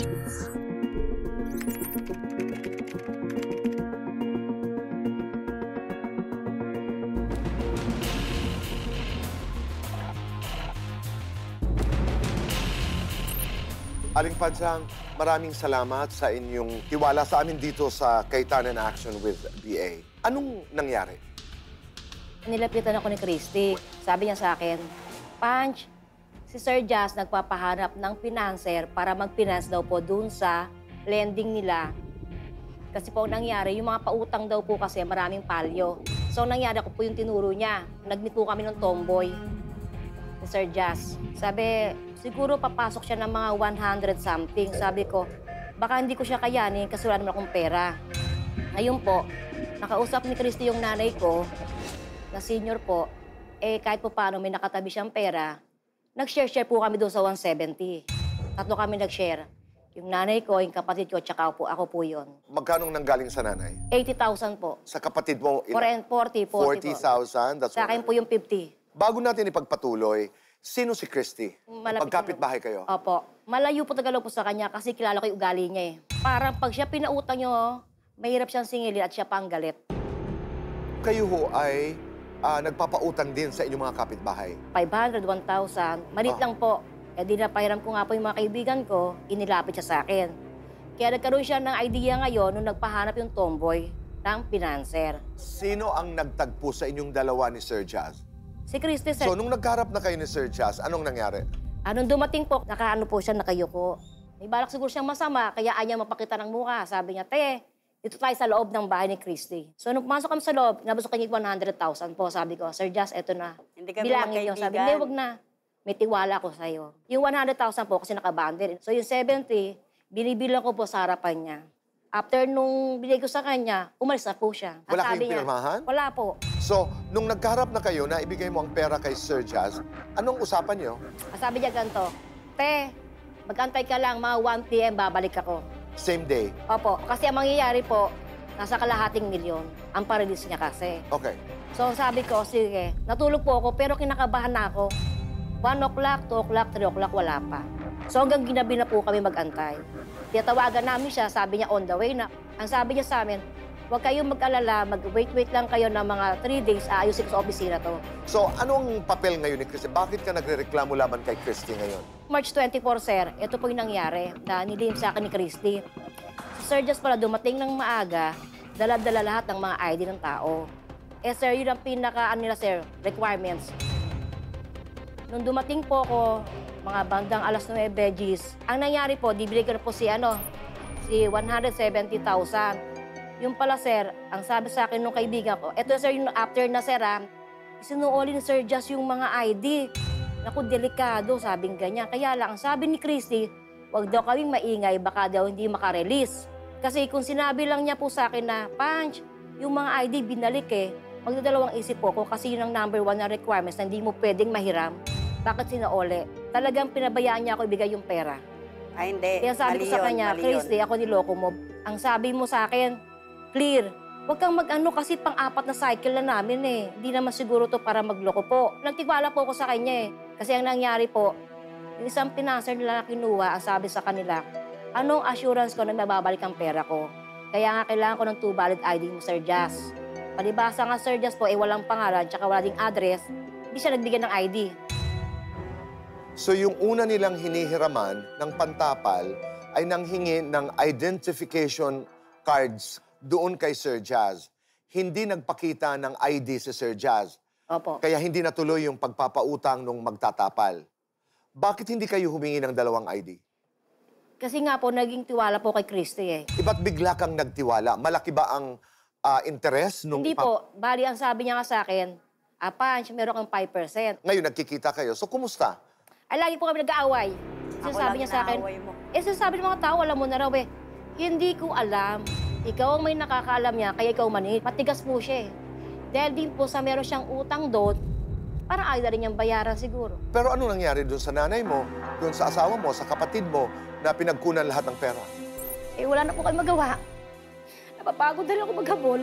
Aling Padsang, maraming salamat sa inyong tiwala sa amin dito sa Kaitanen Action with BA. Anong nangyari? Nilapitan ako ni Christy. Sabi niya sa akin, Punch, si Sir Jazz nagpapahanap ng financer para mag-finance daw po dun sa lending nila. Kasi po nangyari, yung mga pautang daw po kasi maraming palyo. So nangyari ako po yung tinuro niya. Nag-meet po kami ng tomboy ni Sir Jazz. Sabi, siguro papasok siya ng mga 100 something. Sabi ko, baka hindi ko siya kayanin kasi wala naman akong pera. Ngayon po, nakausap ni Christy yung nanay ko, na senior po, kahit po paano may nakatabi siyang pera, nag-share po kami doon sa 170. Tatlo kami nag-share. Yung nanay ko, yung kapatid ko, tsaka ako po yun. Magkano nanggaling sa nanay? 80,000 po. Sa kapatid mo? 40,000. 40,000? Sa akin po yung 50. Bago natin ipagpatuloy, sino si Christy? Malapit Magkapit-bahay kayo? Opo. Malayo po Tagalog po sa kanya kasi kilala ko yung ugali niya eh. Parang pag siya pinautang niyo, mahirap siyang singilin at siya pang galit. Kayo ho ay nagpapautang din sa inyong mga kapitbahay? 500, 1,000. Malit lang po. Di napahiram ko nga po yung mga kaibigan ko, inilapit siya sa akin. Kaya nagkaroon siya ng idea ngayon nung nagpahanap yung tomboy ng financer. Sino ang nagtagpo sa inyong dalawa ni Sir Jazz? Si Christy, sir. So, nung nagkarap na kayo ni Sir Jazz, anong nangyari? Nung dumating po, nakaano po siya, nakayuko. May balak siguro siyang masama, kaya ayaw mapakita ng mukha. Sabi niya, te, dito tayo sa loob ng bahay ni Christy. So, nung pumasok kami sa loob, nabasok kanya 100,000 po. Sabi ko, Sir Jazz, eto na. Hindi kami bilangin niyo. Sabi, hindi, wag na. May tiwala ko sa'yo. Yung 100,000 po kasi nakabundle. So, yung 70, binibilang ko po sa harapan niya. After nung binigay ko sa kanya, umalis na po siya. Wala kayong pinirmahan? Wala po. So, nung nagkaharap na kayo na ibigay mo ang pera kay Sir Jazz, anong usapan niyo? Sabi niya ganito, te, mag-antay ka lang, mga 1 p.m. babalik ako. Same day? Opo, kasi ang mangyayari po, nasa kalahating milyon ang pa-release niya kasi. Okay. So sabi ko, sige, natulog po ako pero kinakabahan na ako. 1 o'clock, 2 o'clock, 3 o'clock, wala pa. So hanggang ginabi na po kami mag-antay. Tiyatawagan namin siya, sabi niya on the way na. Ang sabi niya sa amin, huwag kayong mag-alala, mag-wait lang kayo ng mga 3 days, aayusin ko sa opisina to. So, anong papel ngayon ni Christy? Bakit ka nagre-reklamo laban kay Christy ngayon? March 24, sir, ito po yung nangyari na nilihim sa akin ni Christy. Si Sir Jazz pala dumating ng maaga, dala-dala lahat ng mga ID ng tao. Sir, yun ang nila, sir, requirements. Nung dumating po ako, mga bandang alas 9 veggies, ang nangyari po, dibili ko na po si 170,000. Yung pala, sir, ang sabi sa akin nung kaibigan ko, eto, sir, yung after na, sir, isinuoli ni Sir Jazz yung mga ID. Naku, delikado, sabing ganyan. Kaya lang, ang sabi ni Christy, huwag daw kaming maingay, baka daw hindi makarelease. Kasi kung sinabi lang niya po sa akin na, Punch, yung mga ID binalik magdadalawang isip po ko kasi yun ang number 1 na requirements na hindi mo pwedeng mahiram. Bakit sinaole? Talagang pinabayaan niya ako ibigay yung pera. Ay, hindi. Kaya sabi ko sa kanya, Christy, ako niloko mo. Ang sabi mo sa akin, clear. Huwag kang mag-ano kasi pang-4 na cycle na namin Hindi naman siguro to para magloko po. Nagtiwala po ako sa kanya Kasi ang nangyari po, yung isang financer nila na kinuha, ang sabi sa kanila, anong assurance ko na mababalik ang pera ko? Kaya nga kailangan ko ng 2 valid ID mo, Sir Jazz. Palibasa nga, Sir Jazz po, walang pangalan, tsaka wala ding address, hindi siya nagbigay ng ID. So, yung una nilang hinihiraman ng pantapal ay nanghingi ng identification cards doon kay Sir Jazz. Hindi nagpakita ng ID si Sir Jazz. Opo. Kaya hindi natuloy yung pagpapautang nung magtatapal. Bakit hindi kayo humingi ng 2 ID? Kasi nga po, naging tiwala po kay Christy Iba't bigla kang nagtiwala? Malaki ba ang interest nung... Hindi po. Bali, ang sabi niya nga sa akin, Punch, meron kang 5%. Ngayon, nagkikita kayo. So, kumusta? Ay, lagi po kami nag-aaway. Sinasabi niya sa akin, sinasabi ng mga tao, alam mo na raw hindi ko alam. Ikaw ang may nakakaalam niya, kaya ikaw manit. Matigas po siya Dahil din po sa meron siyang utang doon, parang ayaw na rin niyang bayaran siguro. Pero ano nangyari doon sa nanay mo, doon sa asawa mo, sa kapatid mo, na pinagkunan lahat ng pera? Wala na po kayo magawa. Napapagod na rin ako maghabol.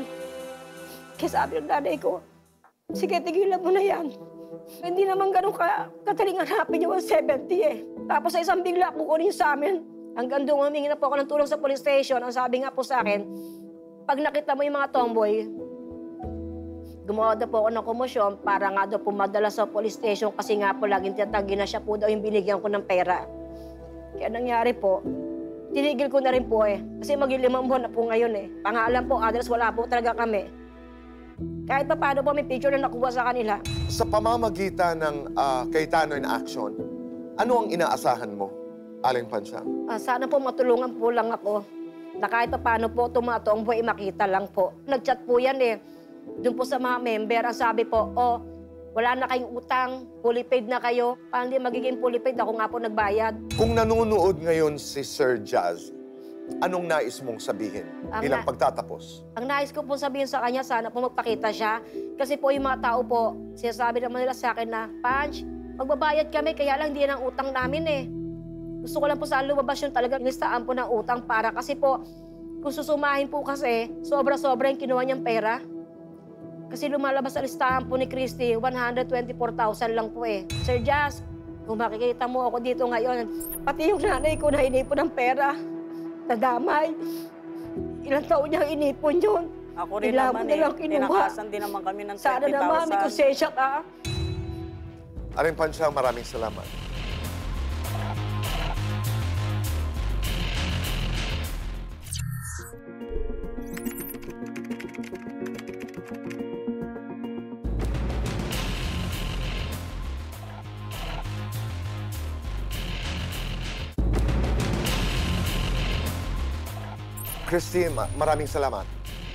Kaya sabi ng nanay ko, sige, tigilan mo na yan. Hindi naman ganun kataling hanapin yung 170 Tapos sa isang bigla, kukunin sa amin. Hanggang doon, humingi na po ako ng tulong sa police station. Ang sabi nga po sa akin, pag nakita mo yung mga tomboy, gumawa daw po ako ng komosyon para nga daw po madala sa police station kasi nga po laging tinatagi na siya po daw yung binigyan ko ng pera. Kaya nangyari po, tinigil ko na rin po eh. Kasi mag-5 buwan na po ngayon eh. Pangalan po, address, wala po talaga kami. Kahit pa paano po may picture na nakuha sa kanila. Sa pamamagitan ng Cayetano in Action, ano ang inaasahan mo, Aling Pansyang? Sana po matulungan po lang ako na kahit pa paano po tumatong po makita lang po. Nag-chat po yan eh. Doon po sa mga member, ang sabi po, wala na kayong utang, fully paid na kayo. Paano di magiging fully paid? Ako nga po nagbayad. Kung nanonood ngayon si Sir Jazz, anong nais mong sabihin bilang pagtatapos? Ang nais ko po sabihin sa kanya, sana po magpakita siya. Kasi po yung mga tao po, sinasabi naman nila sa akin na, Punch, magbabayad kami, kaya lang di yan ang utang namin eh. Gusto ko lang po saan lumabas yung talagang listaan po ng utang para kasi po, kung susumahin po kasi, sobra-sobra yung kinuha niyang pera. Kasi lumalabas sa listahan po ni Christy, 124,000 lang po eh. Sir Jazz, kung makikita mo ako dito ngayon, pati yung nanay ko na inipon ng pera, nadamay. Ilang taon niyang inipon yun. Ako rin naman eh, tinakasan din naman kami ng 20,000. Sana naman, may konsensya ka. Aling Pansyang, maraming salamat. Christine, maraming salamat.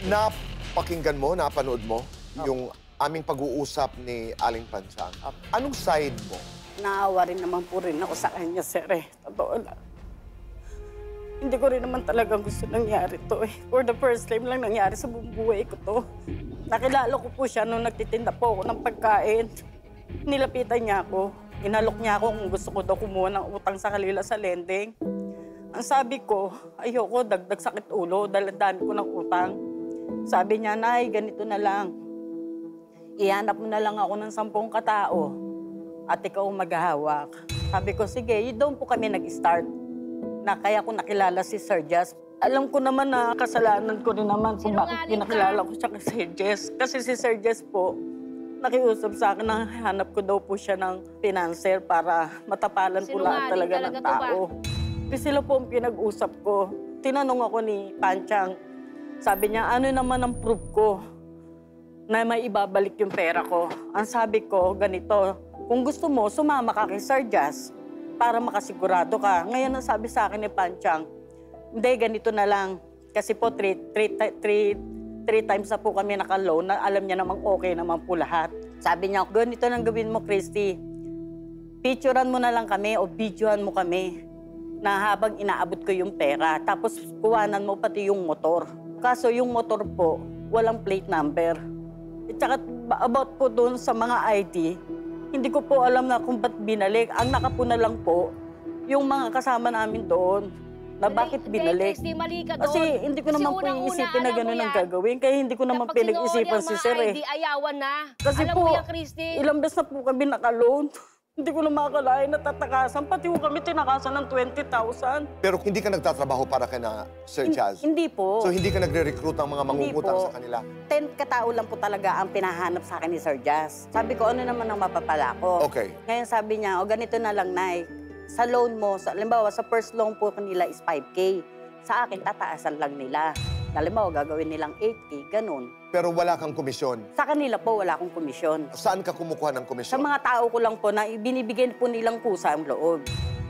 Napakinggan mo, napanood mo yung aming pag-uusap ni Aling Pansyang. Anong side mo? Naawa rin naman po rin ako sa kanya, sir eh. Totoo lang. Hindi ko rin naman talagang gusto nangyari to eh. For the first time lang nangyari sa buong buhay ko to. Nakilala ko po siya nung nagtitinda po ako ng pagkain. Nilapitan niya ako. Inalok niya ako kung gusto ko daw kumuha ng utang sa kanila sa lending. Ang sabi ko, ayoko, dagdag sakit ulo dahil ang dami ko ng utang. Sabi niya, Nay, ganito na lang. Ihanap mo na lang ako ng 10 katao at ikaw maghahawak. Sabi ko, sige, doon po kami nag-start. Na kaya ko nakilala si Sir Jazz. Alam ko naman na kasalanan ko rin naman kung bakit pinakilala ko siya kay Sir Jazz. Kasi si Sir Jazz po, nakiusap sa akin na hanap ko daw po siya ng financer para matapalan po lahat talaga ng tao. Kasi sila po ang pinag-usap ko. Tinanong ako ni Pansyang. Sabi niya, ano naman ang proof ko na may ibabalik yung pera ko? Ang sabi ko, ganito, kung gusto mo, sumama ka kay Sir Jazz para makasigurado ka. Ngayon ang sabi sa akin ni Pansyang, hindi, ganito na lang. Kasi po, three times na po kami naka-loan na alam niya namang okay naman po lahat. Sabi niya, ganito nang gawin mo, Christy. Picturean mo na lang kami o videoan mo kami na habang inaabot ko yung pera. Tapos kuwanan mo pati yung motor. Kaso yung motor po, walang plate number. At saka about po doon sa mga ID, hindi ko po alam na kung ba't binalik. Ang nakapuna lang po, yung mga kasama namin doon, na bakit binalik. Kasi hindi ko naman po iisipin na gano'n ang gagawin. Kaya hindi ko naman pinag-isipan si Sir eh. Ayawan na. Kasi alam po, mo yan, Christy. ilang beses na po kami naka-loan. Hindi ko na makakalain na tatakasan. Pati ko kami tinakasan ng 20,000. Pero hindi ka nagtatrabaho para kina Sir Jazz? Hindi po. So hindi ka nagre-recruit ng mga mangungutang sa kanila? 10 katao lang po talaga ang pinahanap sa akin ni Sir Jazz. Sabi ko, ano naman ang mapapala ko? Okay. Ngayon sabi niya, o ganito na lang, Nay. Sa loan mo, halimbawa sa first loan po nila is 5K. Sa akin, tataasan lang nila. Halimbawa, gagawin nilang 8K, ganun. Pero wala kang komisyon? Sa kanila po, wala akong komisyon. Saan ka kumukuha ng komisyon? Sa mga tao ko lang po na binibigyan po nilang kusa ang loob.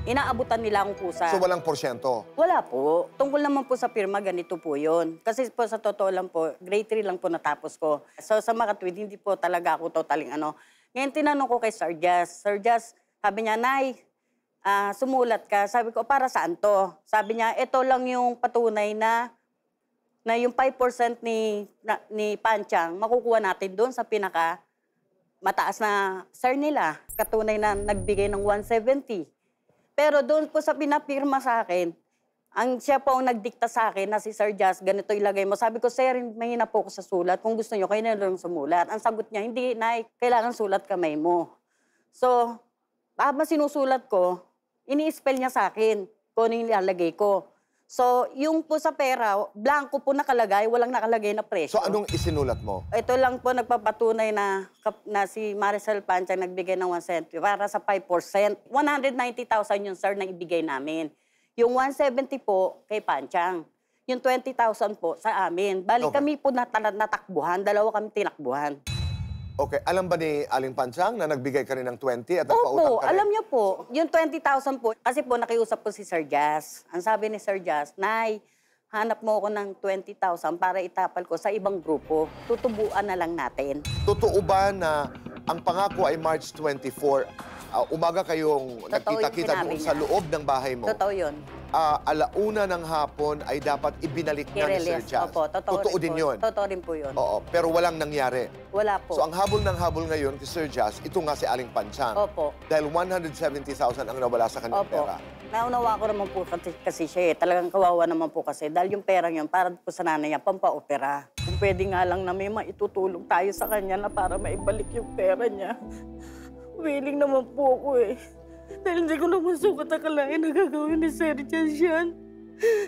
Inaabutan nila akong kusa. So walang porsyento? Wala po. Tungkol naman po sa pirma, ganito po yun. Kasi po sa totoo lang po, grade 3 lang po natapos ko. So sa mga tweet, hindi po talaga ako totaling ano. Ngayon tinanong ko kay Sir Jazz. Sir Jazz, sabi niya, Nay, sumulat ka. Sabi ko, para saan to? Sabi niya, ito lang yung patunay na yung 5% ni Pansyang, makukuha natin doon sa pinaka mataas na sir nila. Katunay na nagbigay ng 170. Pero doon po sa pinapirma sa akin, siya po ang nagdikta sa akin na si Sir Jazz, ganito ilagay mo. Sabi ko, Sir, mahina po ako sa sulat. Kung gusto niyo, kayo na lang sumulat. Ang sagot niya, hindi, Nay, kailangan sulat kamay mo. So, habang sinusulat ko, ini-spell niya sa akin. kung ano yung ilalagay ko. So, yung po sa pera, blanco po nakalagay, walang nakalagay na presyo. So anong isinulat mo? Ito lang po nagpapatunay na si Maricel Pancha nagbigay ng 1 cent para sa 5%. 190,000 yun, sir, na ibigay namin. Yung 170 po kay Panchang. Yung 20,000 po sa amin. Bali Okay. kami po natakbuhan, dalawa kami tinakbuhan. Okay, alam ba ni Aling Pansang na nagbigay ka rin ng 20 at nagpautang Opo, ka rin? alam niyo po, yung 20,000 po, kasi po nakiusap po si Sir Jazz. Ang sabi ni Sir Jazz, Nay, hanap mo ako ng 20,000 para itapal ko sa ibang grupo. Tutubuan na lang natin. Totoo ba na ang pangako ay March 24, umaga kayong Totoo nagkita-kita yung sinabi doon sa niya. loob ng bahay mo? Totoo yun. Alauna ng hapon ay dapat ibinalik na ni Sir I-release. Jazz. Opo, totoo din po. yun? Totoo rin po yun. Oo, pero walang nangyari. Wala po. So ang habol ng habol ngayon kay Sir Jazz, ito nga si Aling Pansang. Opo. Dahil 170,000 ang nawala sa kanyang Opo. pera. Naunawa ko naman po kasi siya eh. Talagang kawawa naman po kasi. Dahil yung perang yun, para po sa nanay niya, pampaopera. Kung pwede nga lang na may maitutulong tayo sa kanya na para maibalik yung pera niya. Willing naman po ako eh. Dahil hindi ko naman sukat akalain na gagawin ni Sir Jazz yan.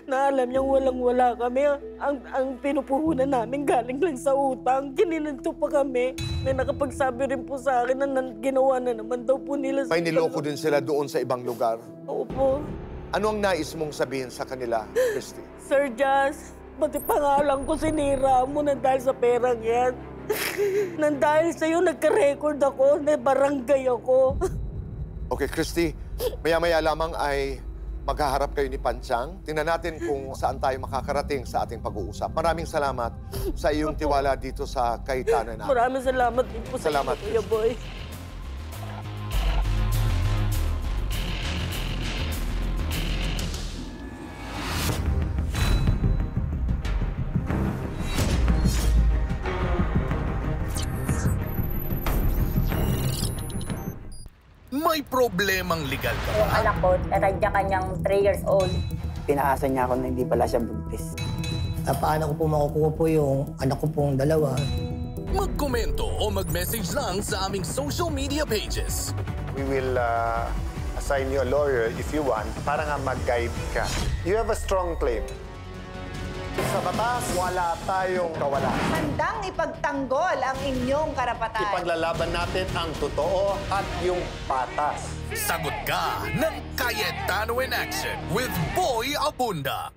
Na alam niyang walang-wala kami. Ang pinupuhunan namin galing lang sa utang. Gininanto pa kami. May nakapagsabi rin po sa akin na ginawa na naman daw po nila. May niloko din sila doon sa ibang lugar. Opo. Ano ang nais mong sabihin sa kanila, Christy? Sir Jazz, pati pangalan ko sinira mo nang dahil sa perang yan. Nang dahil sa'yo, nagka-record ako, na barangay ako. Okay, Christy, maya-maya lamang ay maghaharap kayo ni Pansang. Tingnan natin kung saan tayo makakarating sa ating pag-uusap. Maraming salamat sa iyong tiwala dito sa kaitanan namin. Maraming salamat din po sa Salamat, Kuya Boy. May problemang legal ka Yung ba? anak ko, kanya-kanyang 3 years old. Pinaasa niya ako na hindi pala siya buntis. Paano ko po makukuha po yung anak ko pong dalawa? Magkomento o mag-message lang sa aming social media pages. We will assign you a lawyer if you want para nga mag-guide ka. You have a strong claim. Sa batas, wala tayong kawalan. Handang ipagtanggol ang inyong karapatan. Ipaglalaban natin ang totoo at yung patas. Sagot ka ng Cayetano in Action with Boy Abunda.